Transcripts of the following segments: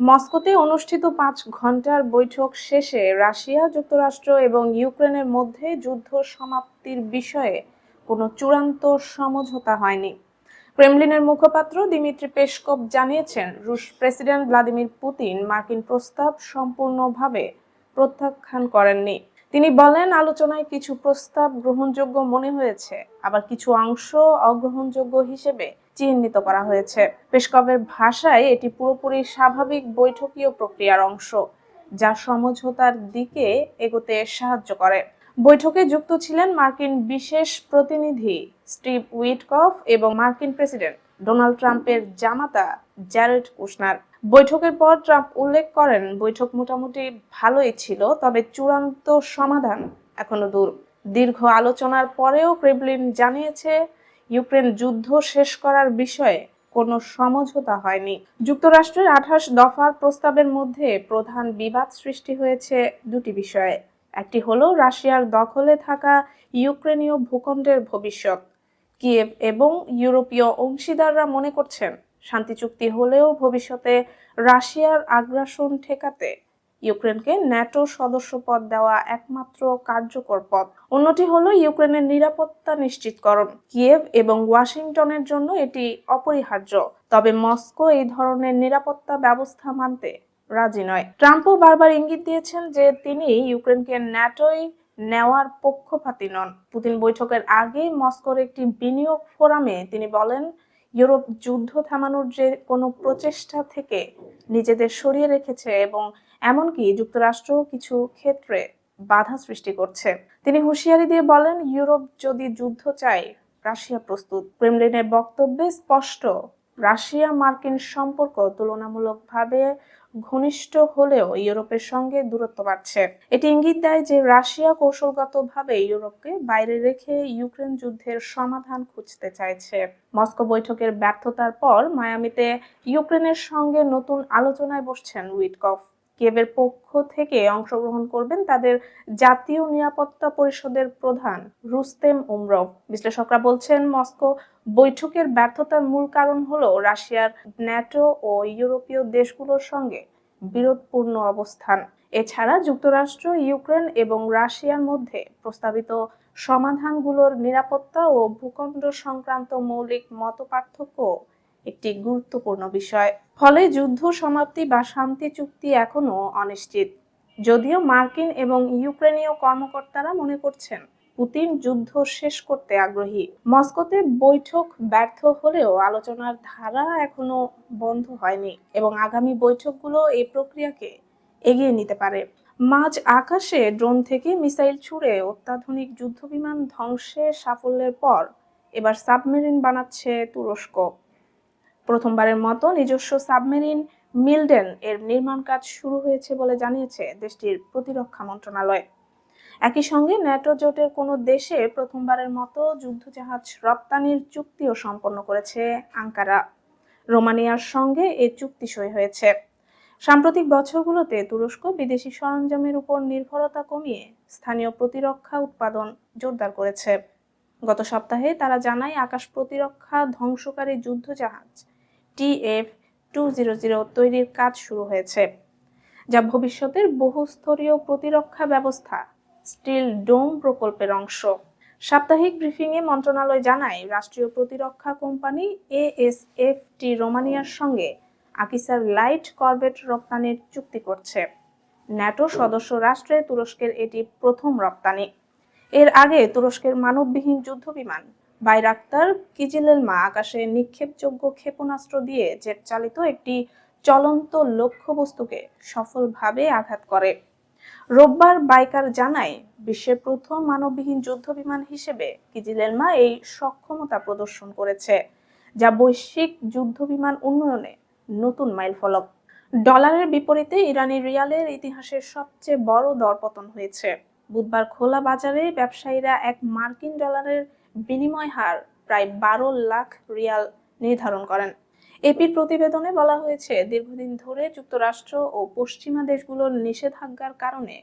মস্কোতে অনুষ্ঠিত 5 ঘন্টার বৈঠক শেষে রাশিয়া, যুক্তরাষ্ট্র এবং ইউক্রেনের মধ্যে যুদ্ধ সমাপ্তির বিষয়ে কোনো চূড়ান্ত সমঝোতা হয়নি। ক্রেমলিনের মুখপাত্র দিমিত্রি পেসকভ জানিয়েছেন, রুশ প্রেসিডেন্ট ভ্লাদিমির পুতিন মার্কিন প্রস্তাব সম্পূর্ণভাবে প্রত্যাখ্যান করেননি। তিনি বলেন, আলোচনায় কিছু প্রস্তাব গ্রহণযোগ্য মনে হয়েছে, আবার কিছু অংশ অগ্রহণযোগ্য হিসেবে চিহ্নিত করা হয়েছে। পেসকভের ভাষায়, এটি পুরোপুরি স্বাভাবিক বৈঠকীয় প্রক্রিয়ার অংশ, যা সমঝোতার দিকে এগোতে সাহায্য করে। বৈঠকে যুক্ত ছিলেন মার্কিন বিশেষ প্রতিনিধি স্টিভ উইটকফ এবং মার্কিন প্রেসিডেন্ট ডোনাল্ড ট্রাম্পের জামাতা জ্যারেড কুশনার। বৈঠকের পর ট্রাম্প উল্লেখ করেন, বৈঠক মোটামুটি ভালোই ছিল, তবে চূড়ান্ত সমাধান এখনো দূর। দীর্ঘ আলোচনার পরেও ক্রেমলিন জানিয়েছে, ইউক্রেন যুদ্ধ শেষ করার বিষয়ে কোনো সমঝোতা হয়নি। যুক্তরাষ্ট্রের 28 দফার প্রস্তাবের মধ্যে প্রধান বিবাদ সৃষ্টি হয়েছে দুটি বিষয়ে। একটি হলো রাশিয়ার দখলে থাকা ইউক্রেনীয় ভূখণ্ডের ভবিষ্যৎ। কিয়েভ এবং ইউরোপীয় অংশীদাররা মনে করছেন, শান্তি চুক্তি হলেও ভবিষ্যতে রাশিয়ার আগ্রাসন ঠেকাতে ইউক্রেনকে ন্যাটো সদস্যপদ দেওয়া একমাত্র কার্যকর পথ। অন্যটি হলো ইউক্রেনের নিরাপত্তা নিশ্চিতকরণ। কিয়েভ এবং ওয়াশিংটনের জন্য এটি অপরিহার্য, তবে মস্কো এই ধরনের নিরাপত্তা ব্যবস্থা মানতে রাজি নয়। ট্রাম্পও বারবার ইঙ্গিত দিয়েছেন যে তিনি ইউক্রেনকে ন্যাটোয় নেওয়ার পক্ষপাতী নন। পুতিন বৈঠকের আগে মস্কোর একটি বিনিয়োগ ফোরামে তিনি বলেন, ইউরোপ যুদ্ধ থামানোর যে কোনো প্রচেষ্টা থেকে নিজেদের সরিয়ে রেখেছে এবং এমনকি যুক্তরাষ্ট্র কিছু ক্ষেত্রে বাধা সৃষ্টি করছে। তিনি হুঁশিয়ারি দিয়ে বলেন, ইউরোপ যদি যুদ্ধ চায়, রাশিয়া প্রস্তুত। ক্রেমলিনের বক্তব্যে স্পষ্ট, রাশিয়া মার্কিন সম্পর্ক তুলনামূলকভাবে ঘনিষ্ঠ হলেও ইউরোপের সঙ্গে দূরত্ব বাড়ছে। এটি ইঙ্গিত দেয় যে রাশিয়া কৌশলগতভাবে ইউরোপকে বাইরে রেখে ইউক্রেন যুদ্ধের সমাধান খুঁজতে চাইছে। মস্কো বৈঠকের ব্যর্থতার পর মায়ামিতে ইউক্রেনের সঙ্গে নতুন আলোচনায় বসছেন উইটকফ। কিয়েভের পক্ষ থেকে অংশগ্রহণ করবেন তাদের জাতীয় নিরাপত্তা পরিষদের প্রধান রুস্তেম উমরভ। বিশ্লেষকরা বলছেন, মস্কো বৈঠকের ব্যর্থতার মূল কারণ হলো রাশিয়ার ন্যাটো ও ইউরোপীয় দেশগুলোর সঙ্গে বিরোধপূর্ণ অবস্থান। এছাড়া যুক্তরাষ্ট্র, ইউক্রেন এবং রাশিয়ার মধ্যে প্রস্তাবিত সমাধানগুলোর নিরাপত্তা ও ভূখণ্ড সংক্রান্ত মৌলিক মতপার্থক্য একটি গুরুত্বপূর্ণ বিষয়। ফলে যুদ্ধ সমাপ্তি বা শান্তি চুক্তি এখনো অনিশ্চিত, যদিও মার্কিন এবং ইউক্রেনীয় কর্মকর্তারা মনে করছেন পুতিন যুদ্ধ শেষ করতে আগ্রহী। মস্কোতে বৈঠক ব্যর্থ হলেও আলোচনার ধারা এখনো বন্ধ হয়নি এবং আগামী বৈঠকগুলো এই প্রক্রিয়াকে এগিয়ে নিতে পারে। মাঝ আকাশে ড্রোন থেকে মিসাইল ছুড়ে অত্যাধুনিক যুদ্ধবিমান ধ্বংসে সাফল্যের পর এবার সাবমেরিন বানাচ্ছে তুরস্ক। প্রথমবারের মতো নিজস্ব সাবমেরিন মিলডেন এর নির্মাণ কাজ শুরু হয়েছে বলে জানিয়েছে দেশটির প্রতিরক্ষা মন্ত্রণালয়। একই সঙ্গে ন্যাটো জোটের কোনো দেশে প্রথমবারের মতো যুদ্ধজাহাজ রপ্তানির চুক্তিও সম্পন্ন করেছে আঙ্কারা। রোমানিয়ার সঙ্গে এই চুক্তি সই হয়েছে। সাম্প্রতিক বছরগুলোতে তুরস্ক বিদেশি সরঞ্জামের উপর নির্ভরতা কমিয়ে স্থানীয় প্রতিরক্ষা উৎপাদন জোরদার করেছে। গত সপ্তাহে তারা জানায়, আকাশ প্রতিরক্ষা ধ্বংসকারী যুদ্ধজাহাজ TF-200 তৈরির কাজ শুরু হয়েছে, যা ভবিষ্যতের বহুস্তরীয় প্রতিরক্ষা ব্যবস্থা স্টিল ডোম প্রকল্পের অংশ। সাপ্তাহিক ব্রিফিংয়ে মন্ত্রণালয় জানায়, রাষ্ট্রীয় প্রতিরক্ষা কোম্পানি ASFT রোমানিয়ার সঙ্গে আকিসার লাইট করভেট রপ্তানির চুক্তি করছে। ন্যাটো সদস্য রাষ্ট্রে তুরস্কের এটি প্রথম রপ্তানি। এর আগে তুরস্কের মানববিহীন যুদ্ধবিমান বাইরাক্তার কিজিলেলমা আকাশে নিক্ষেপযোগ্য ক্ষেপণাস্ত্র দিয়ে জেট চালিত একটি চলন্ত লক্ষ্যবস্তুকে সফলভাবে আঘাত করে। রোববার বাইকার জানায়, বিশ্বের প্রথম মানববিহীন যুদ্ধবিমান হিসেবে কিজিলেলমা এই সক্ষমতা প্রদর্শন করেছে, যা বৈশ্বিক যুদ্ধবিমান উন্নয়নে নতুন মাইলফলক। ডলারের বিপরীতে ইরানি রিয়ালের ইতিহাসের সবচেয়ে বড় দরপতন হয়েছে। বুধবার খোলা বাজারে ব্যবসায়ীরা এক মার্কিন ডলারের বিনিময় হার প্রায় 12 লাখ রিয়াল নির্ধারণ করেন। এপির প্রতিবেদনে বলা হয়েছে, দীর্ঘদিন ধরে যুক্তরাষ্ট্র ও পশ্চিমা দেশগুলোর নিষেধাজ্ঞার কারণে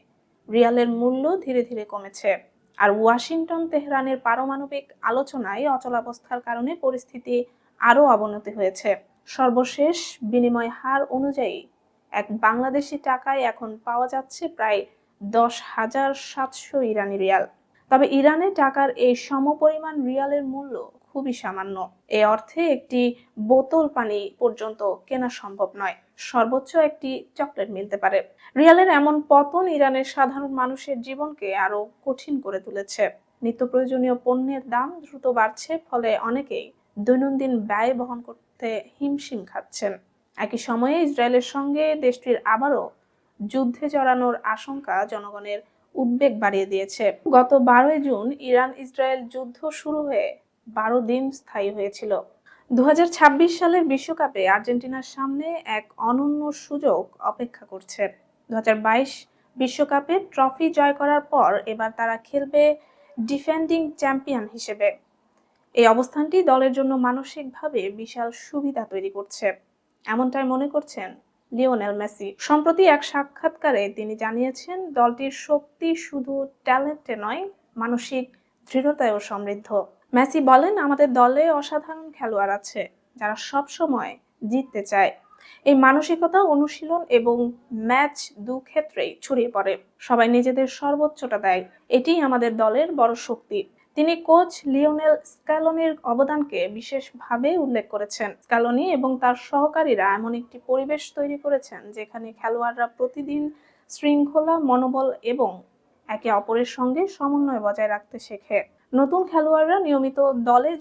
রিয়ালের মূল্য ধীরে ধীরে কমেছে, আর ওয়াশিংটন তেহরানের পারমাণবিক আলোচনায় অচলাবস্থার কারণে পরিস্থিতি আরও অবনতি হয়েছে। সর্বশেষ বিনিময় হার অনুযায়ী এক বাংলাদেশি টাকায় এখন পাওয়া যাচ্ছে প্রায় 10,700 ইরানি রিয়াল। তবে ইরানে টাকার এই সমপরিমাণ রিয়ালের মূল্য খুবই সামান্য। এ অর্থে একটি বোতল পানি পর্যন্ত কেনা সম্ভব নয়, সর্বোচ্চ একটি চকলেট মিলতে পারে। রিয়ালের এমন পতন ইরানের সাধারণ মানুষের জীবনকে আরো কঠিন করে তুলেছে। নিত্য প্রয়োজনীয় পণ্যের দাম দ্রুত বাড়ছে, ফলে অনেকেই দৈনন্দিন ব্যয় বহন করতে হিমশিম খাচ্ছেন। একই সময়ে ইসরায়েলের সঙ্গে দেশটির আবারও যুদ্ধে জড়ানোর আশঙ্কা জনগণের উদ্বেগ বাড়িয়ে দিয়েছে। গত 12 জুন ইরান ইসরায়েল যুদ্ধ শুরু হয়ে 12 দিন স্থায়ী হয়েছিল। 2026 সালের বিশ্বকাপে আর্জেন্টিনার সামনে এক অনন্য সুযোগ অপেক্ষা করছে। 2022 বিশ্বকাপে ট্রফি জয় করার পর এবার তারা খেলবে ডিফেন্ডিং চ্যাম্পিয়ন হিসেবে। এই অবস্থানটি দলের জন্য মানসিকভাবে বিশাল সুবিধা তৈরি করছে, এমনটাই মনে করছেন লিওনেল মেসি। সম্প্রতি এক সাক্ষাৎকারে তিনি জানিয়েছেন, দলটির শক্তি শুধু ট্যালেন্টে নয়, মানসিক দৃঢ়তায়ও সমৃদ্ধ। মেসি বলেন, আমাদের দলে অসাধারণ খেলোয়াড় আছে যারা সব সময় জিততে চায়। এই মানসিকতা অনুশীলন এবং ম্যাচ দু ক্ষেত্রেই ছড়িয়ে পড়ে। সবাই নিজেদের সর্বোচ্চটা দেয়, এটিই আমাদের দলের বড় শক্তি। তিনি কোচ লিওনেল স্ক্যালোনির অবদানকে বিশেষভাবে উল্লেখ করেছেন। স্ক্যালোনি এবং তার সহকারীরা এমন একটি পরিবেশ তৈরি করেছেন যেখানে খেলোয়াড়রা প্রতিদিন শৃঙ্খলা, মনোবল এবং একে অপরের সঙ্গে সমন্বয় বজায় রাখতে শেখে। নতুন খেলোয়াড়রা নিয়মিত দলে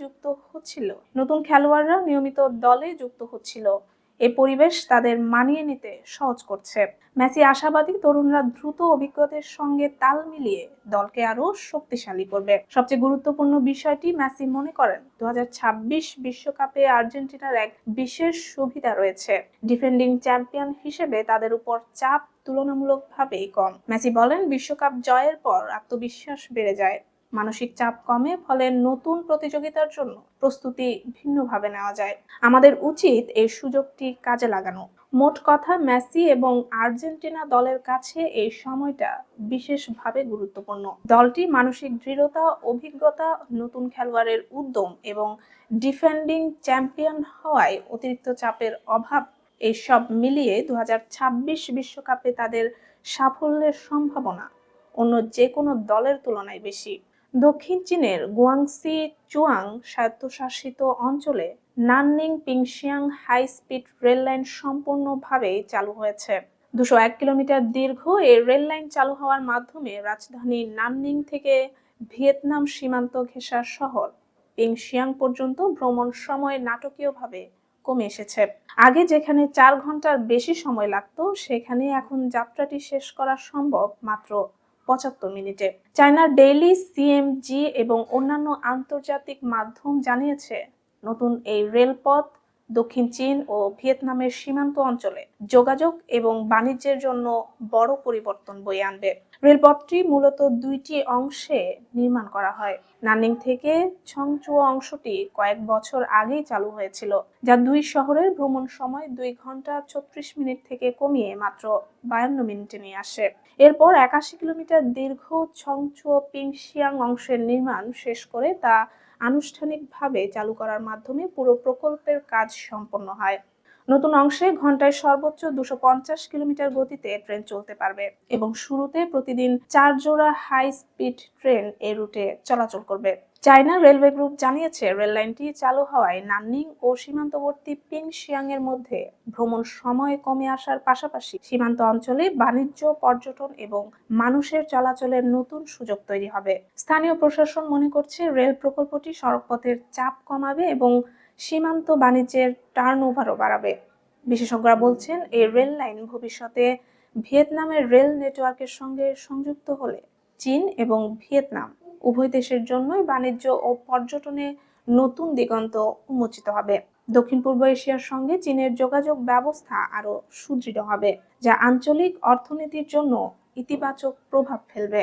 যুক্ত হচ্ছিল। এই পরিবেশ তাদের মানিয়ে নিতে সহজ করছে। মেসি আশাবাদী, তরুণরা দ্রুত অভিজ্ঞতার সঙ্গে তাল মিলিয়ে দলকে আরো শক্তিশালী করবে। সবচেয়ে গুরুত্বপূর্ণ বিষয়টি, মেসি মনে করেন 2026 বিশ্বকাপে আর্জেন্টিনার এক বিশেষ সুবিধা রয়েছে। ডিফেন্ডিং চ্যাম্পিয়ন হিসেবে তাদের উপর চাপ তুলনামূলকভাবেই কম। মেসি বলেন, বিশ্বকাপ জয়ের পর আত্মবিশ্বাস বেড়ে যায়, মানসিক চাপ কমে, ফলে নতুন প্রতিযোগিতার জন্য প্রস্তুতি ভিন্নভাবে নেওয়া যায়। আমাদের উচিত এই সুযোগটি কাজে লাগানো। মোট কথা, মেসি এবং আর্জেন্টিনা দলের কাছে এই সময়টা বিশেষভাবে গুরুত্বপূর্ণ। দলটি মানসিক দৃঢ়তা, অভিজ্ঞতা, নতুন খেলোয়াড়ের উদ্যম এবং ডিফেন্ডিং চ্যাম্পিয়ন হওয়ায় অতিরিক্ত চাপের অভাব, এই সব মিলিয়ে 2026 বিশ্বকাপে তাদের সাফল্যের সম্ভাবনা অন্য যে কোনো দলের তুলনায় বেশি। দক্ষিণ চীনের গুয়াংসি চুয়াং স্বায়ত্তশাসিত অঞ্চলে নাননিং পিংশিয়াং হাই স্পিড রেল লাইন সম্পূর্ণভাবে চালু হয়েছে। 201 কিলোমিটার দীর্ঘ এই রেল লাইন চালু হওয়ার মাধ্যমে রাজধানী নাননিং থেকে ভিয়েতনাম সীমান্ত ঘেঁষা শহর পিংশিয়াং পর্যন্ত ভ্রমণ সময় নাটকীয়ভাবে কমে এসেছে। আগে যেখানে 4 ঘন্টার বেশি সময় লাগতো, সেখানে এখন যাত্রাটি শেষ করা সম্ভব মাত্র 75 মিনিটে। চায়নার ডেইলি সিএমজি এবং অন্যান্য আন্তর্জাতিক মাধ্যম জানিয়েছে, নতুন এই রেলপথ দক্ষিণ চীন ও ভিয়েতনামের সীমান্ত অঞ্চলে যোগাযোগ এবং বাণিজ্যের জন্য বড় পরিবর্তন বয়ে আনবে। রেলপথটি মূলত 2টি অংশে নির্মাণ করা হয়। নাননিং থেকে ছংচুয়া অংশটি কয়েক বছর আগেই চালু হয়েছিল, যা দুই শহরের ভ্রমণ সময় 2 ঘন্টা 36 মিনিট থেকে কমিয়ে মাত্র 52 মিনিটে নিয়ে আসে। এরপর 81 কিলোমিটার দীর্ঘ ছংচুয়া পিংশিয়াং অংশের নির্মাণ শেষ করে তা আনুষ্ঠানিকভাবে চালু করার মাধ্যমে পুরো প্রকল্পের কাজ সম্পন্ন হয়। নতুন অংশে ঘন্টায় সর্বোচ্চ 250 কিলোমিটার গতিতে ট্রেন চলতে পারবে এবং শুরুতে প্রতিদিন 4 জোড়া হাই স্পিড ট্রেন এই রুটে চলাচল করবে। চায়না রেলওয়ে গ্রুপ জানিয়েছে, রেল লাইনটি চালু হওয়ায় নাননিং ও সীমান্তবর্তী পিংশিয়াং এর মধ্যে ভ্রমণ সময় কমে আসার পাশাপাশি সীমান্ত অঞ্চলে বাণিজ্য, পর্যটন এবং মানুষের চলাচলের নতুন সুযোগ তৈরি হবে। স্থানীয় প্রশাসন মনে করছে, রেল প্রকল্পটি সড়কপথের চাপ কমাবে এবং সীমান্ত বাণিজ্যের টার্নওভারও বাড়াবে। বিশেষজ্ঞরা বলছেন, এই রেল লাইন ভবিষ্যতে ভিয়েতনামের রেল নেটওয়ার্কের সঙ্গে সংযুক্ত হলে চীন এবং ভিয়েতনাম উভয় দেশের জন্যই বাণিজ্য ও পর্যটনে নতুন দিগন্ত উন্মোচিত হবে। দক্ষিণ পূর্ব এশিয়ার সঙ্গে চীনের যোগাযোগ ব্যবস্থা আরও সুদৃঢ় হবে, যা আঞ্চলিক অর্থনীতির জন্য ইতিবাচক প্রভাব ফেলবে।